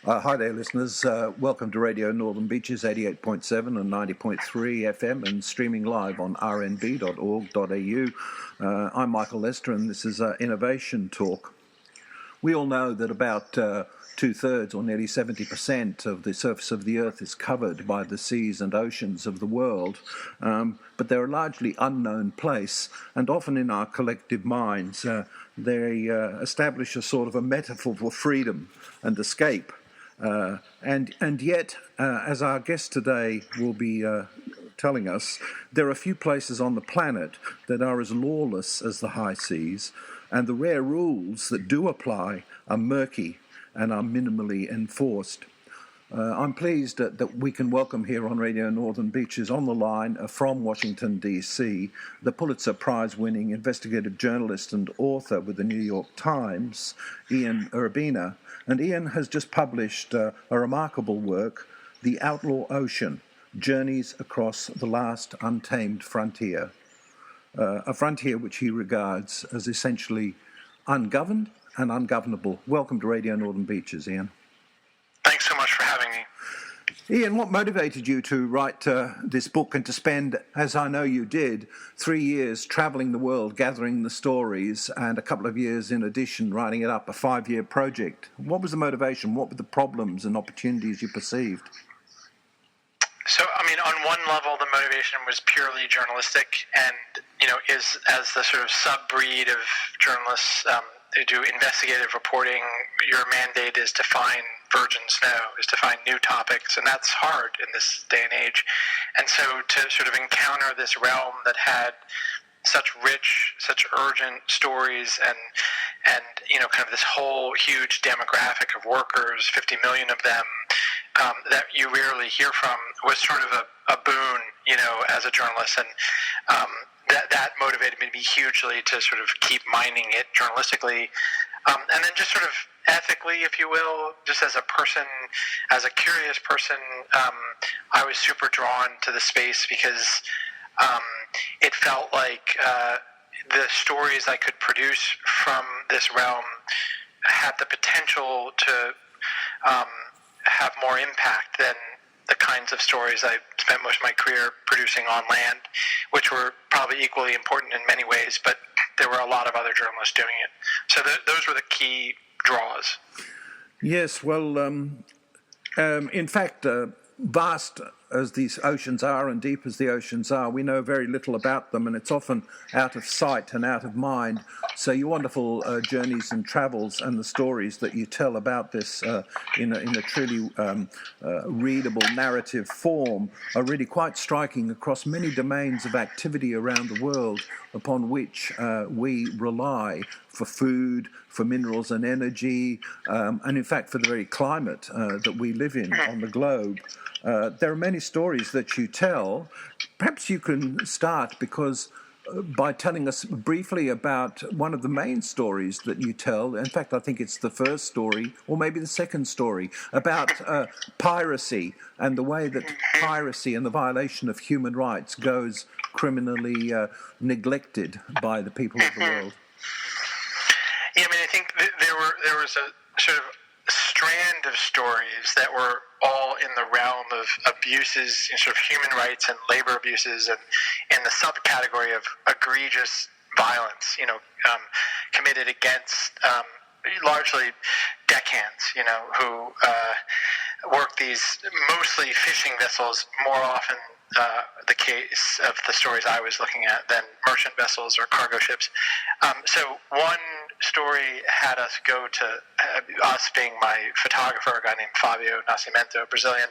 Hi there, listeners. Welcome to Radio Northern Beaches 88.7 and 90.3 FM and streaming live on rnb.org.au. I'm Michael Lester and this is Innovation Talk. We all know that about two-thirds or nearly 70% of the surface of the Earth is covered by the seas and oceans of the world, but they're a largely unknown place, and often in our collective minds they establish a sort of a metaphor for freedom and escape. And yet, as our guest today will be telling us, there are few places on the planet that are as lawless as the high seas, and the rare rules that do apply are murky and are minimally enforced. I'm pleased that we can welcome here on Radio Northern Beaches on the line from Washington, D.C., the Pulitzer Prize-winning investigative journalist and author with the New York Times, Ian Urbina. And Ian has just published a remarkable work, The Outlaw Ocean, Journeys Across the Last Untamed Frontier, a frontier which he regards as essentially ungoverned and ungovernable. Welcome to Radio Northern Beaches, Ian. Thanks so much for having me. Ian, what motivated you to write this book and to spend, as I know you did, 3 years travelling the world, gathering the stories, and a couple of years in addition writing it up, a 5-year project? What was the motivation? What were the problems and opportunities you perceived? So, on one level, the motivation was purely journalistic, and, is as the sort of sub-breed of journalists who do investigative reporting, your mandate is to find virgin snow, is to find new topics, and that's hard in this day and age. And so to sort of encounter this realm that had such rich, such urgent stories and kind of this whole huge demographic of workers, 50 million of them, that you rarely hear from, was sort of a boon, as a journalist. And that motivated me hugely to sort of keep mining it journalistically. And then just sort of ethically, if you will, just as a person, as a curious person, I was super drawn to the space because it felt like the stories I could produce from this realm had the potential to have more impact than the kinds of stories I spent most of my career producing on land, which were probably equally important in many ways, but there were a lot of other journalists doing it. So those were the key draws. Yes, well, in fact, vast as these oceans are and deep as the oceans are, we know very little about them, and it's often out of sight and out of mind. So your wonderful journeys and travels and the stories that you tell about this in a truly readable narrative form are really quite striking across many domains of activity around the world upon which we rely for food, for minerals and energy, and in fact for the very climate that we live in on the globe. There are many stories that you tell. Perhaps you can start by telling us briefly about one of the main stories that you tell. In fact, I think it's the first story, or maybe the second story, about piracy and the way that piracy and the violation of human rights goes criminally neglected by the people of the world. Yeah, I think there was a sort of strand of stories that were all in the realm of abuses, sort of human rights and labor abuses, and in the subcategory of egregious violence, committed against largely deckhands, who work these mostly fishing vessels, more often the case of the stories I was looking at than merchant vessels or cargo ships. So one story had us go to, us being my photographer, a guy named Fabio Nascimento, Brazilian,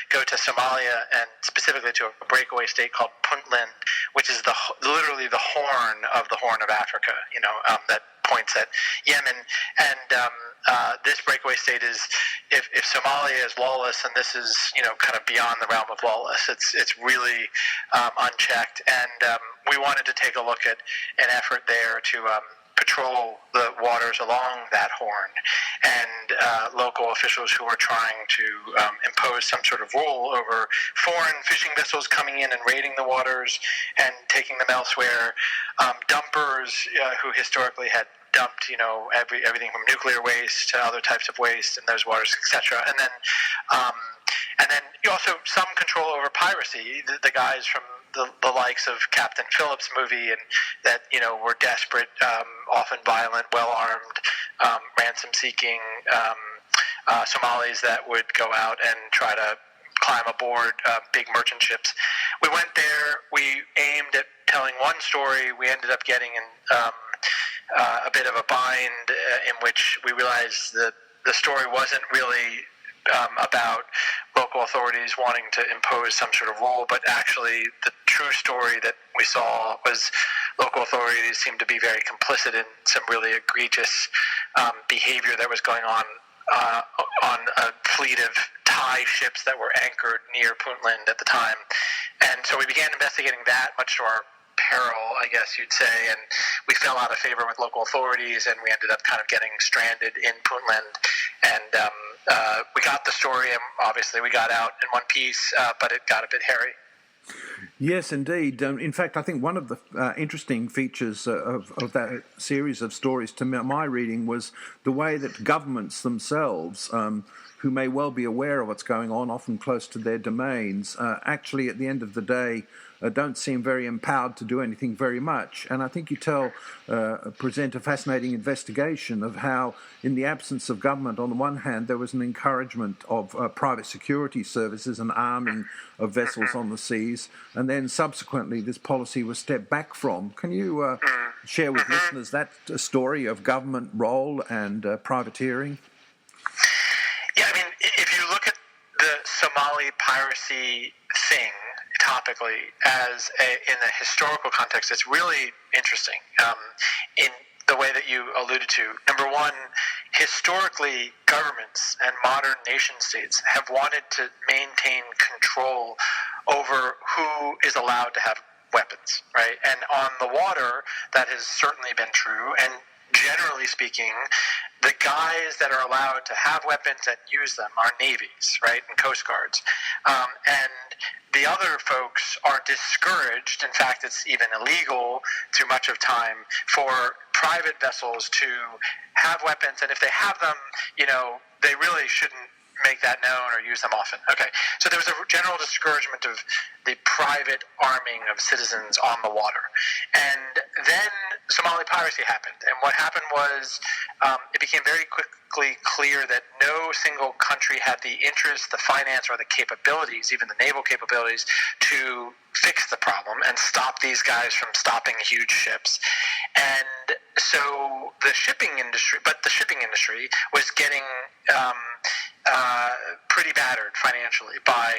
go to Somalia and specifically to a breakaway state called Puntland, which is literally the horn of Africa, that points at Yemen. And this breakaway state is, if Somalia is lawless, and this is, kind of beyond the realm of lawless, it's really unchecked. And we wanted to take a look at an effort there to patrol the waters along that horn, and local officials who were trying to impose some sort of rule over foreign fishing vessels coming in and raiding the waters and taking them elsewhere. Dumpers who historically had dumped, everything from nuclear waste to other types of waste in those waters, etc. And then you also some control over piracy. The guys from the likes of Captain Phillips movie and that were desperate, often violent, well armed, ransom seeking Somalis that would go out and try to climb aboard big merchant ships. We went there. We aimed at telling one story. We ended up getting in a bit of a bind in which we realized that the story wasn't really about local authorities wanting to impose some sort of rule, but actually the true story that we saw was local authorities seemed to be very complicit in some really egregious behavior that was going on a fleet of Thai ships that were anchored near Puntland at the time. And so we began investigating that, much to our peril, I guess you'd say, and we fell out of favor with local authorities, and we ended up kind of getting stranded in Puntland. And we got the story, and obviously we got out in one piece, but it got a bit hairy. Yes, indeed. In fact, I think one of the interesting features of that series of stories, to my reading, was the way that governments themselves, who may well be aware of what's going on, often close to their domains, actually, at the end of the day, don't seem very empowered to do anything very much. And I think you present a fascinating investigation of how, in the absence of government, on the one hand, there was an encouragement of private security services and arming of vessels on the seas, and then subsequently this policy was stepped back from. Can you share with listeners that story of government role and privateering? Yeah, I mean, if you look at the Somali piracy thing, topically, in a historical context, it's really interesting in the way that you alluded to. Number one, historically, governments and modern nation states have wanted to maintain control over who is allowed to have weapons, right? And on the water, that has certainly been true. And generally speaking, the guys that are allowed to have weapons and use them are navies, right, and coast guards. And the other folks are discouraged. In fact, it's even illegal through much of time for private vessels to have weapons. And if they have them, they really shouldn't make that known or use them often. Okay, so there was a general discouragement of the private arming of citizens on the water. And then Somali piracy happened. And what happened was it became very quickly clear that no single country had the interest, the finance, or the capabilities, even the naval capabilities, to fix the problem and stop these guys from stopping huge ships. And so the shipping industry was getting pretty battered financially by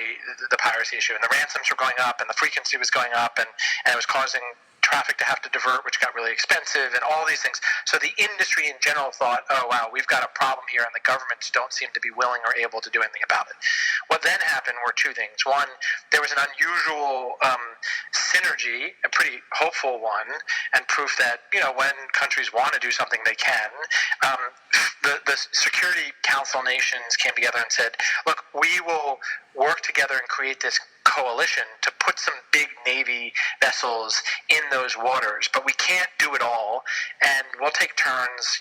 the piracy issue, and the ransoms were going up, and the frequency was going up, and it was causing traffic to have to divert, which got really expensive, and all these things. So the industry in general thought, oh, wow, we've got a problem here, and the governments don't seem to be willing or able to do anything about it. What then happened were two things. One, there was an unusual synergy, a pretty hopeful one, and proof that, when countries want to do something, they can. The Security Council nations came together and said, look, we will work together and create this coalition to put some big Navy vessels in those waters, but we can't do it all, and we'll take turns.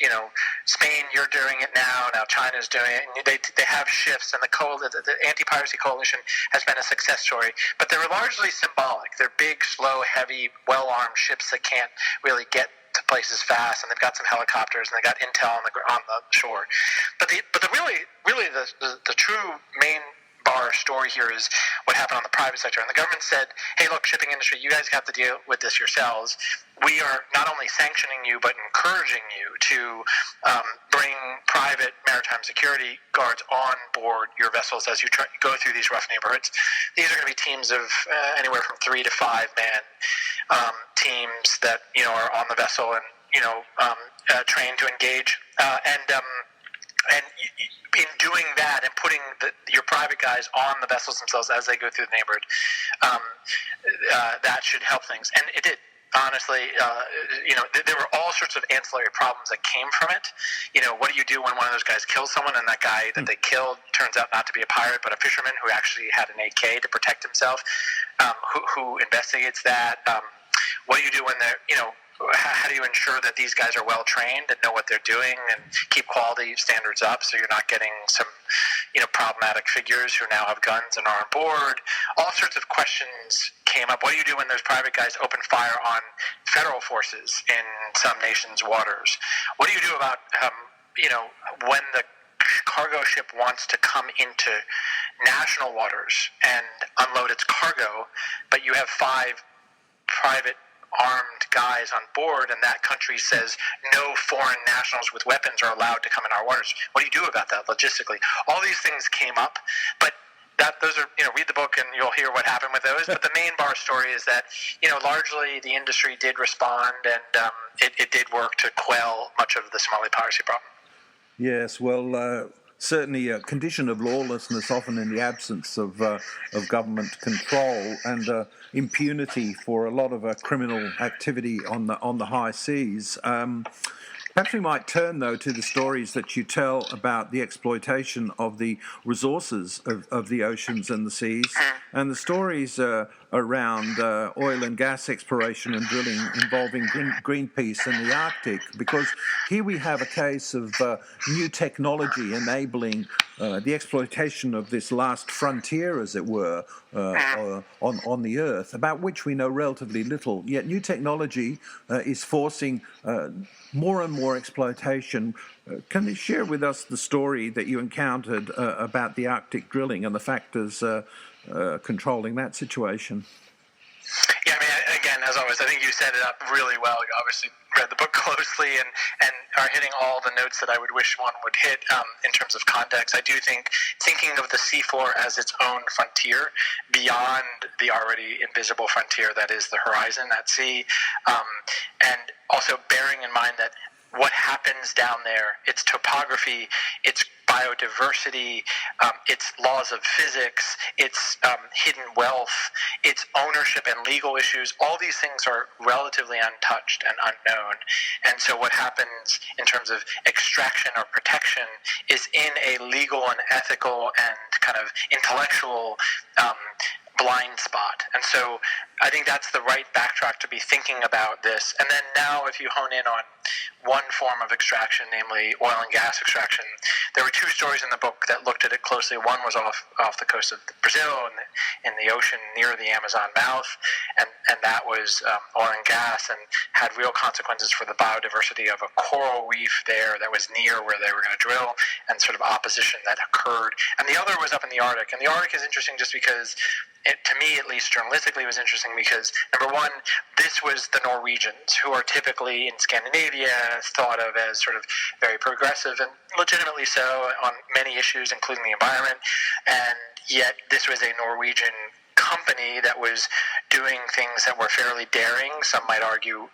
Spain, you're doing it now China's doing it, and they have shifts, and the anti-piracy coalition has been a success story, but they're largely symbolic. They're big, slow, heavy, well-armed ships that can't really get to places fast, and they've got some helicopters, and they got intel on the shore. But the true main bar story here is what happened on the private sector. And the government said, hey, look, shipping industry, you guys have to deal with this yourselves. We are not only sanctioning you, but encouraging you to bring private maritime security guards on board your vessels as you go through these rough neighborhoods. These are going to be teams of anywhere from 3 to 5 man teams that are on the vessel and trained to engage. And in doing that and putting your private guys on the vessels themselves as they go through the neighborhood, that should help things. And it did. Honestly, there were all sorts of ancillary problems that came from it. What do you do when one of those guys kills someone, and that guy that they killed turns out not to be a pirate but a fisherman who actually had an AK to protect himself? Who investigates that? What do you do when how do you ensure that these guys are well trained and know what they're doing and keep quality standards up so you're not getting some, problematic figures who now have guns and are on board? All sorts of questions came up. What do you do when those private guys open fire on federal forces in some nations' waters? What do you do about, when the cargo ship wants to come into national waters and unload its cargo, but you have 5 private armed guys on board, and that country says no foreign nationals with weapons are allowed to come in our waters? What do you do about that logistically? All these things came up, but those are, read the book and you'll hear what happened with those. But the main bar story is that, largely the industry did respond, and it did work to quell much of the Somali piracy problem. Yes, well, certainly a condition of lawlessness, often in the absence of government control and impunity for a lot of criminal activity on the high seas. Perhaps we might turn, though, to the stories that you tell about the exploitation of the resources of the oceans and the seas, and the stories around oil and gas exploration and drilling involving Greenpeace in the Arctic, because here we have a case of new technology enabling the exploitation of this last frontier, as it were, on the Earth, about which we know relatively little. Yet new technology is forcing more and more exploitation. Can you share with us the story that you encountered about the Arctic drilling and the factors controlling that situation? Yeah, again, as always, I think you set it up really well. You obviously read the book closely and are hitting all the notes that I would wish one would hit in terms of context. I do think thinking of the seafloor as its own frontier beyond the already invisible frontier that is the horizon at sea, and also bearing in mind that what happens down there, its topography, its biodiversity, its laws of physics, its hidden wealth, its ownership and legal issues, all these things are relatively untouched and unknown. And so what happens in terms of extraction or protection is in a legal and ethical and kind of intellectual blind spot. And so I think that's the right backtrack to be thinking about this. And then now if you hone in on one form of extraction, namely oil and gas extraction, there were 2 stories in the book that looked at it closely. One was off the coast of Brazil in the ocean near the Amazon mouth, and that was oil and gas, and had real consequences for the biodiversity of a coral reef there that was near where they were going to drill, and sort of opposition that occurred. And the other was up in the Arctic. And the Arctic is interesting just because to me, at least journalistically, it was interesting because, number one, this was the Norwegians, who are typically in Scandinavia thought of as sort of very progressive, and legitimately so on many issues, including the environment. And yet this was a Norwegian company that was doing things that were fairly daring, some might argue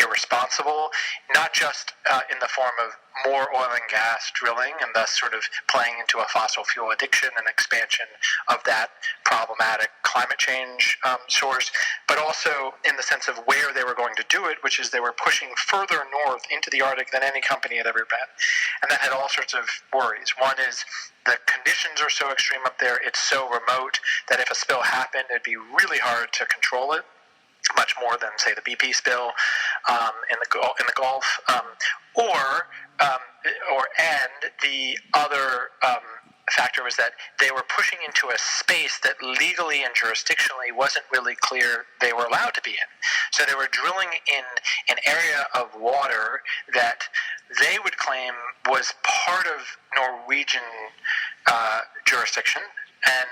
irresponsible, not just in the form of more oil and gas drilling and thus sort of playing into a fossil fuel addiction and expansion of that problematic climate change source, but also in the sense of where they were going to do it, which is they were pushing further north into the Arctic than any company had ever been. And that had all sorts of worries. One is the conditions are so extreme up there, it's so remote that if a spill happened, it'd be really hard to control it, much more than, say, the BP spill in the Gulf, and the other factor was that they were pushing into a space that legally and jurisdictionally wasn't really clear they were allowed to be in. So they were drilling in an area of water that they would claim was part of Norwegian jurisdiction, and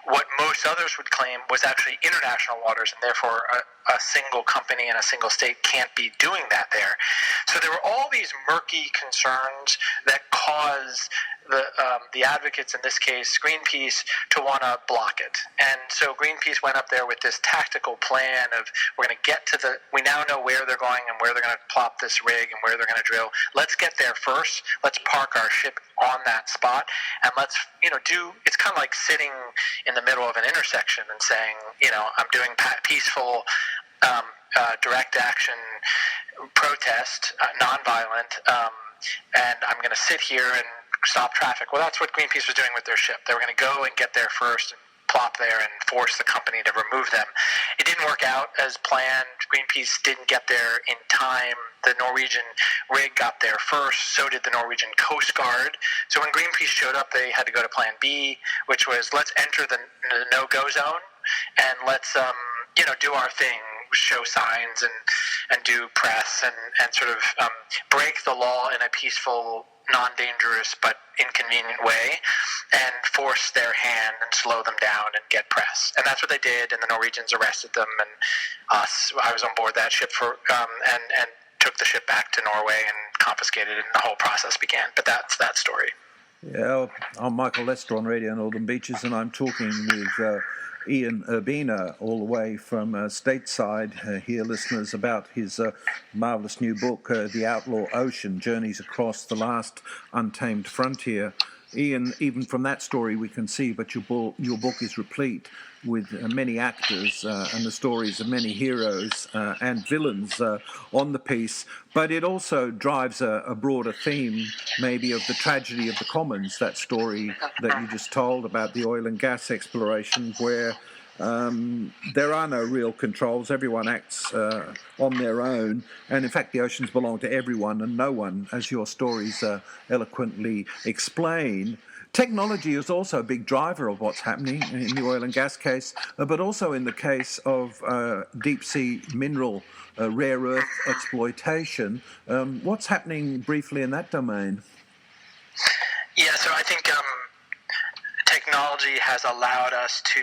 what most others would claim was actually international waters, and therefore a single company and a single state can't be doing that there. So there were all these murky concerns that cause the advocates, in this case Greenpeace, to want to block it. And so Greenpeace went up there with this tactical plan of, we're going to get to we now know where they're going and where they're going to plop this rig and where they're going to drill. Let's get there first. Let's park our ship on that spot, and let's, it's kind of like sitting in the middle of an intersection and saying, I'm doing peaceful direct action protest, nonviolent, and I'm going to sit here and stop traffic. Well, that's what Greenpeace was doing with their ship. They were going to go and get there first and plop there and force the company to remove them. It didn't work out as planned. Greenpeace didn't get there in time. The Norwegian rig got there first, so did the Norwegian Coast Guard. So when Greenpeace showed up, they had to go to plan B, which was let's enter the no-go zone and let's do our thing, show signs and do press and sort of break the law in a peaceful, non-dangerous but inconvenient way and force their hand and slow them down and get press. And that's what they did, and the Norwegians arrested them, and I was on board that ship and took the ship back to Norway and confiscated it, and the whole process began. But that's that story. Yeah, I'm Michael Lester on Radio Northern Beaches, and I'm talking with Ian Urbina, all the way from stateside here, listeners, about his marvellous new book, The Outlaw Ocean, Journeys Across the Last Untamed Frontier. Ian, even from that story we can see, but your book is replete with many actors and the stories of many heroes and villains on the piece, but it also drives a broader theme, maybe, of the tragedy of the commons, that story that you just told about the oil and gas exploration, where there are no real controls. Everyone acts on their own, and in fact the oceans belong to everyone and no one, as your stories eloquently explain. Technology is also a big driver of what's happening in the oil and gas case, but also in the case of deep-sea mineral rare earth exploitation. What's happening briefly in that domain? Yeah, so I think technology has allowed us to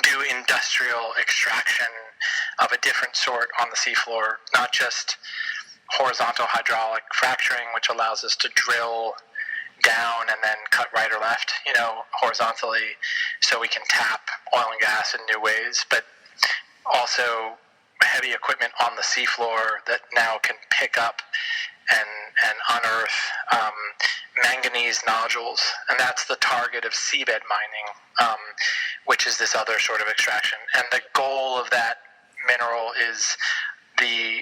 do industrial extraction of a different sort on the seafloor, not just horizontal hydraulic fracturing, which allows us to drill down and then cut right or left, horizontally, so we can tap oil and gas in new ways, but also heavy equipment on the seafloor that now can pick up and unearth manganese nodules, and that's the target of seabed mining, which is this other sort of extraction. And the goal of that mineral is the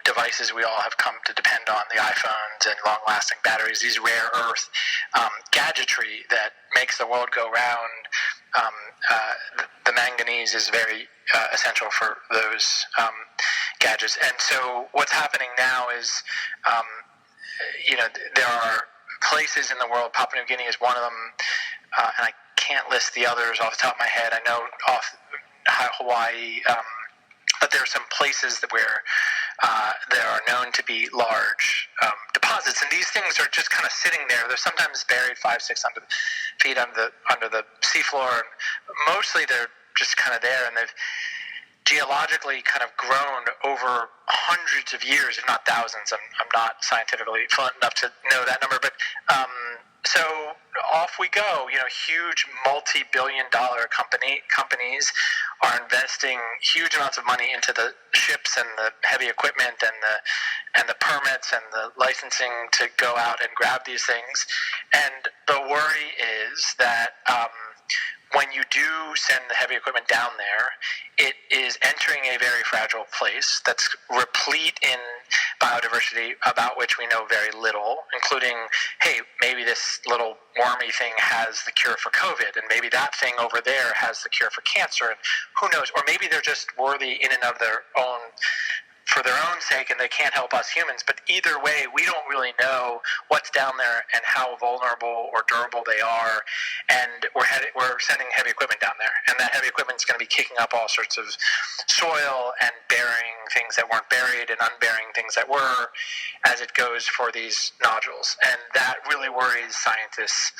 devices we all have come to depend on, the iPhones and long-lasting batteries, these rare earth gadgetry that makes the world go round. The manganese is very essential for those gadgets. And so what's happening now is, there are places in the world, Papua New Guinea is one of them, and I can't list the others off the top of my head. I know off Hawaii, but there are some places where there are known to be large deposits, and these things are just kind of sitting there. They're sometimes buried 5-6 feet under the seafloor, and mostly they're just kind of there, and they've geologically kind of grown over hundreds of years, if not thousands. I'm not scientifically fluent enough to know that number, but so off we go. Huge multi-billion-dollar companies are investing huge amounts of money into the ships and the heavy equipment and the permits and the licensing to go out and grab these things. And the worry is that when you do send the heavy equipment down there, it is entering a very fragile place that's replete in biodiversity about which we know very little, including, hey, maybe this little wormy thing has the cure for COVID, and maybe that thing over there has the cure for cancer, and who knows? Or maybe they're just worthy in and of their own, for their own sake, and they can't help us humans. But either way, we don't really know what's down there and how vulnerable or durable they are. And we're sending heavy equipment down there, and that heavy equipment is going to be kicking up all sorts of soil and burying things that weren't buried and unburying things that were, as it goes for these nodules. And that really worries scientists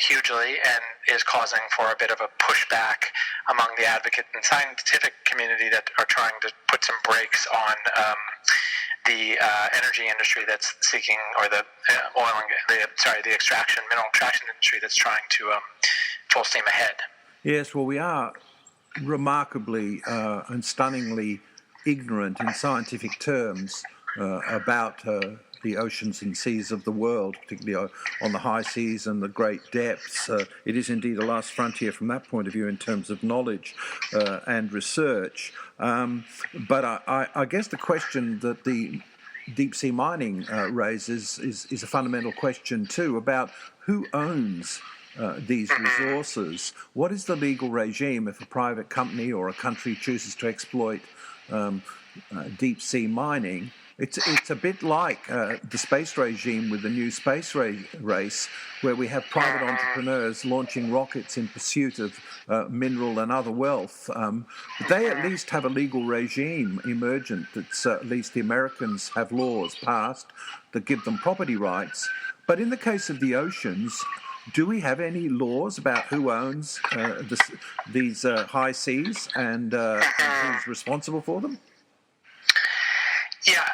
hugely, and is causing for a bit of a pushback among the advocate and scientific community that are trying to put some brakes on the energy industry that's seeking, or the the extraction, mineral extraction industry that's trying to full steam ahead. Yes, well, we are remarkably and stunningly ignorant in scientific terms about the oceans and seas of the world, particularly on the high seas and the great depths. It is indeed a last frontier from that point of view in terms of knowledge and research. But I guess the question that the deep-sea mining raises is a fundamental question too, about who owns these resources. What is the legal regime if a private company or a country chooses to exploit deep sea mining? It's a bit like the space regime with the new space race, where we have private entrepreneurs launching rockets in pursuit of mineral and other wealth. But they at least have a legal regime emergent that's at least the Americans have laws passed that give them property rights. But in the case of the oceans, do we have any laws about who owns these high seas and who's responsible for them? Yeah,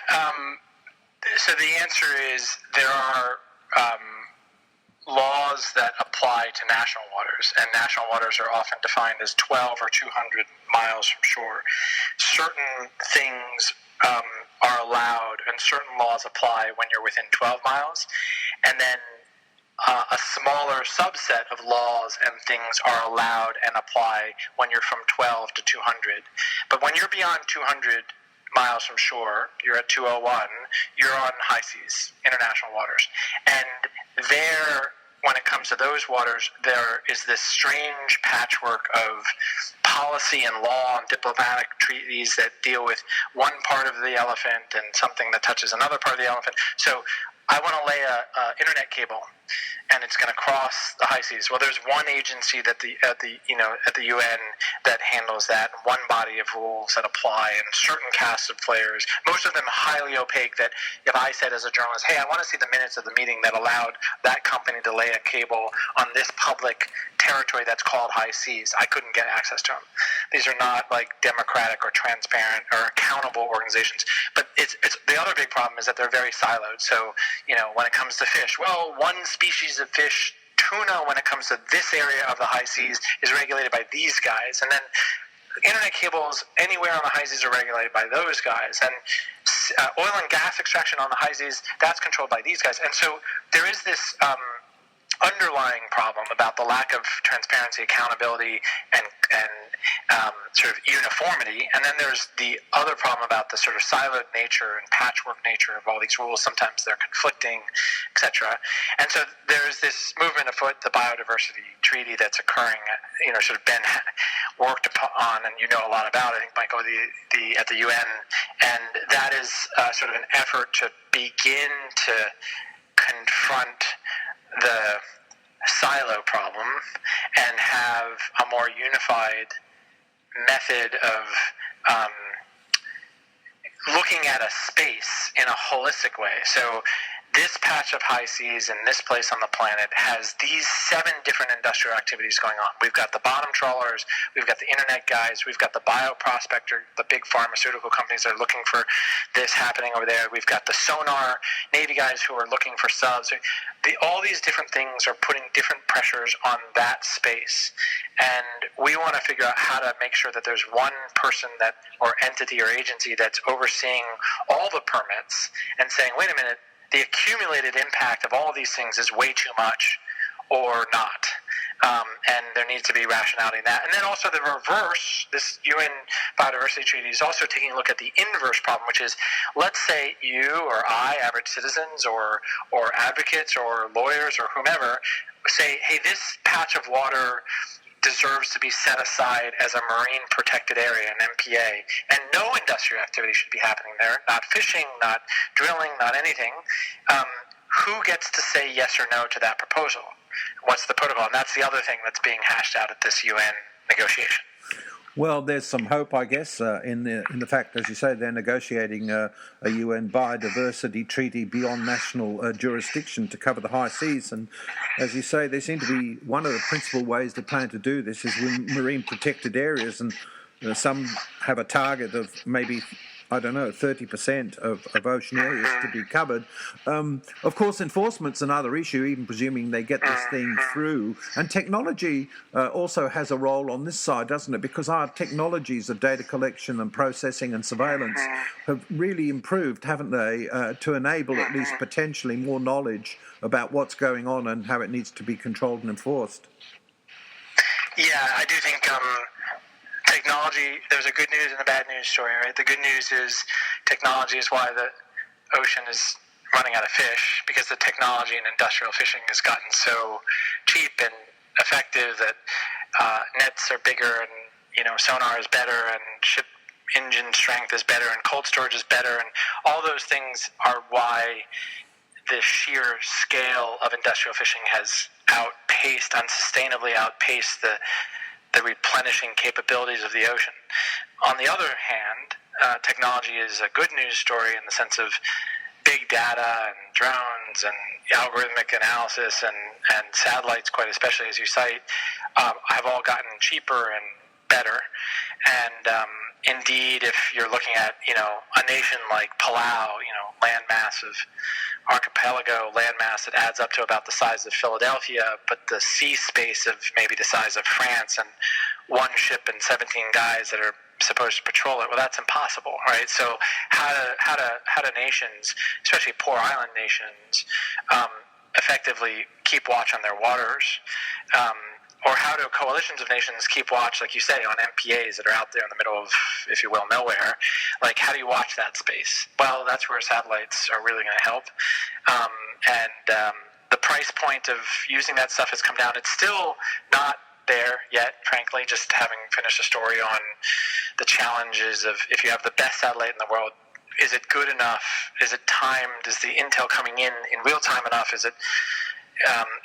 so the answer is there are laws that apply to national waters, and national waters are often defined as 12 or 200 miles from shore. Certain things are allowed, and certain laws apply when you're within 12 miles, and then a smaller subset of laws and things are allowed and apply when you're from 12 to 200. But when you're beyond 200 miles from shore, you're at 201, you're on high seas, international waters. And there, when it comes to those waters, there is this strange patchwork of policy and law and diplomatic treaties that deal with one part of the elephant and something that touches another part of the elephant. So I want to lay a internet cable, and it's going to cross the high seas. Well, there's one agency that at the UN that handles that, one body of rules that apply, and certain casts of players. Most of them highly opaque. That if I said as a journalist, "Hey, I want to see the minutes of the meeting that allowed that company to lay a cable on this public territory that's called high seas," I couldn't get access to them. These are not like democratic or transparent or accountable organizations. But it's the other big problem is that they're very siloed. So when it comes to fish, well, one species of fish, tuna, when it comes to this area of the high seas, is regulated by these guys. And then internet cables anywhere on the high seas are regulated by those guys. And oil and gas extraction on the high seas, that's controlled by these guys. And so there is this underlying problem about the lack of transparency, accountability, and sort of uniformity. And then there's the other problem about the sort of siloed nature and patchwork nature of all these rules. Sometimes they're conflicting, etc. And so there's this movement afoot, the biodiversity treaty that's occurring, sort of been worked upon, and you know a lot about it, I think, Michael, at the UN. And that is sort of an effort to begin to confront the silo problem and have a more unified method of looking at a space in a holistic way. So this patch of high seas and this place on the planet has these 7 different industrial activities going on. We've got the bottom trawlers, we've got the internet guys, we've got the bioprospector, the big pharmaceutical companies that are looking for this happening over there. We've got the sonar Navy guys who are looking for subs. All these different things are putting different pressures on that space. And we want to figure out how to make sure that there's one person or entity or agency that's overseeing all the permits and saying, wait a minute, the accumulated impact of all of these things is way too much or not. And there needs to be rationality in that. And then also the reverse, this UN Biodiversity Treaty is also taking a look at the inverse problem, which is, let's say you or I, average citizens or advocates or lawyers or whomever, say, hey, this patch of water deserves to be set aside as a marine protected area, an MPA, and no industrial activity should be happening there, not fishing, not drilling, not anything. Who gets to say yes or no to that proposal? What's the protocol? And that's the other thing that's being hashed out at this UN negotiation. Well, there's some hope, I guess, in the fact, as you say, they're negotiating a UN biodiversity treaty beyond national jurisdiction to cover the high seas. And as you say, they seem to be one of the principal ways they plan to do this is with marine protected areas. And some have a target of maybe, 30% of ocean areas to be covered. Of course, enforcement's another issue, even presuming they get this thing through. And technology also has a role on this side, doesn't it? Because our technologies of data collection and processing and surveillance have really improved, haven't they, to enable at least potentially more knowledge about what's going on and how it needs to be controlled and enforced. Yeah, I do think technology, there's a good news and a bad news story, right? The good news is technology is why the ocean is running out of fish, because the technology in industrial fishing has gotten so cheap and effective, that nets are bigger, and sonar is better, and ship engine strength is better, and cold storage is better, and all those things are why the sheer scale of industrial fishing has unsustainably outpaced the replenishing capabilities of the ocean. On the other hand, technology is a good news story in the sense of big data and drones and algorithmic analysis and satellites, quite especially, as you cite, have all gotten cheaper and better. And indeed, if you're looking at a nation like Palau, landmass of archipelago, landmass that adds up to about the size of Philadelphia, but the sea space of maybe the size of France, and one ship and 17 guys that are supposed to patrol it. Well, that's impossible, right? So how do nations, especially poor island nations, effectively keep watch on their waters? Or how do coalitions of nations keep watch, like you say, on MPAs that are out there in the middle of, if you will, nowhere? Like, how do you watch that space? Well, that's where satellites are really going to help. The price point of using that stuff has come down. It's still not there yet, frankly, just having finished a story on the challenges of, if you have the best satellite in the world, is it good enough? Is it timed? Is the intel coming in real time enough? Is it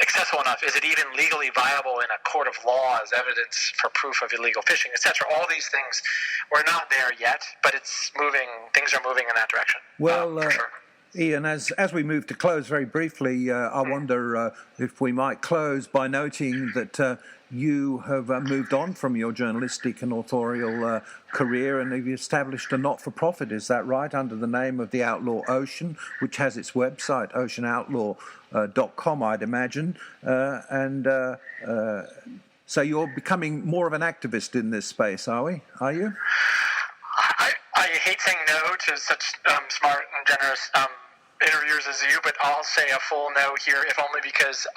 accessible enough? Is it even legally viable in a court of law as evidence for proof of illegal fishing, etc.? All these things, we're not there yet, but it's moving. Things are moving in that direction. Well, for sure. Ian, as we move to close very briefly, I wonder if we might close by noting that you have moved on from your journalistic and authorial career, and you've established a not-for-profit, is that right, under the name of the Outlaw Ocean, which has its website, oceanoutlaw.com, I'd imagine. So you're becoming more of an activist in this space, are you? I hate saying no to such smart and generous interviewers as you, but I'll say a full no here, if only because,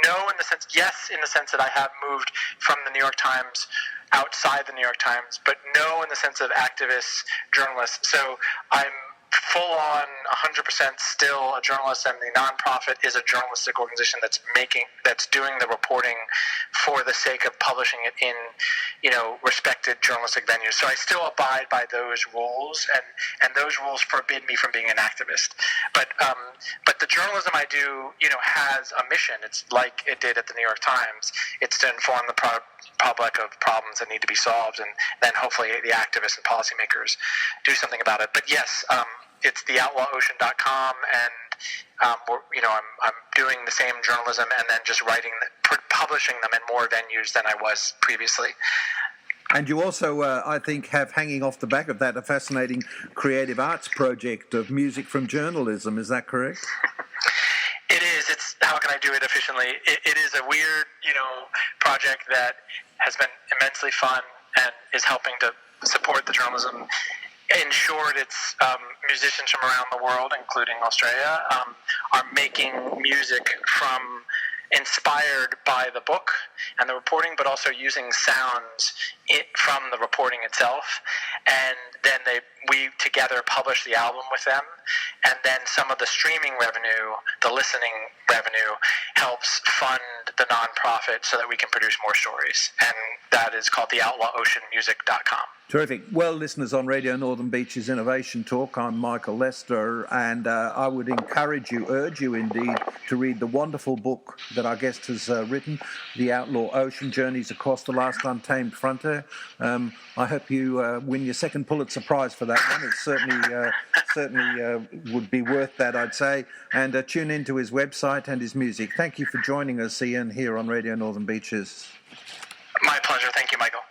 no in the sense, yes in the sense that I have moved from the New York Times outside the New York Times, but no in the sense of activist journalists. So I'm full on 100% still a journalist, and the nonprofit is a journalistic organization that's doing the reporting for the sake of publishing it in respected journalistic venues. So I still abide by those rules, and those rules forbid me from being an activist. But the journalism I do has a mission. It's like it did at the New York Times. It's to inform the public of problems that need to be solved, and then hopefully the activists and policymakers do something about it. But yes, it's theoutlawocean.com, and I'm doing the same journalism, and then just publishing them in more venues than I was previously. And you also, I think, have hanging off the back of that a fascinating creative arts project of music from journalism. Is that correct? It is. It's how can I do it efficiently? It is a weird, project that has been immensely fun and is helping to support the journalism. In short, it's musicians from around the world, including Australia, are making music inspired by the book and the reporting, but also using sounds from the reporting itself. And then we together publish the album with them. And then some of the streaming revenue, the listening revenue, helps fund the nonprofit so that we can produce more stories. And that is called theoutlawoceanmusic.com. Terrific. Well, listeners on Radio Northern Beaches Innovation Talk, I'm Michael Lester, and I would urge you indeed, to read the wonderful book that our guest has written, The Outlaw Ocean, Journeys Across the Last Untamed Frontier. I hope you win your second Pulitzer Prize for that one. It certainly would be worth that, I'd say. And tune into his website and his music. Thank you for joining us, Ian, here on Radio Northern Beaches. My pleasure. Thank you, Michael.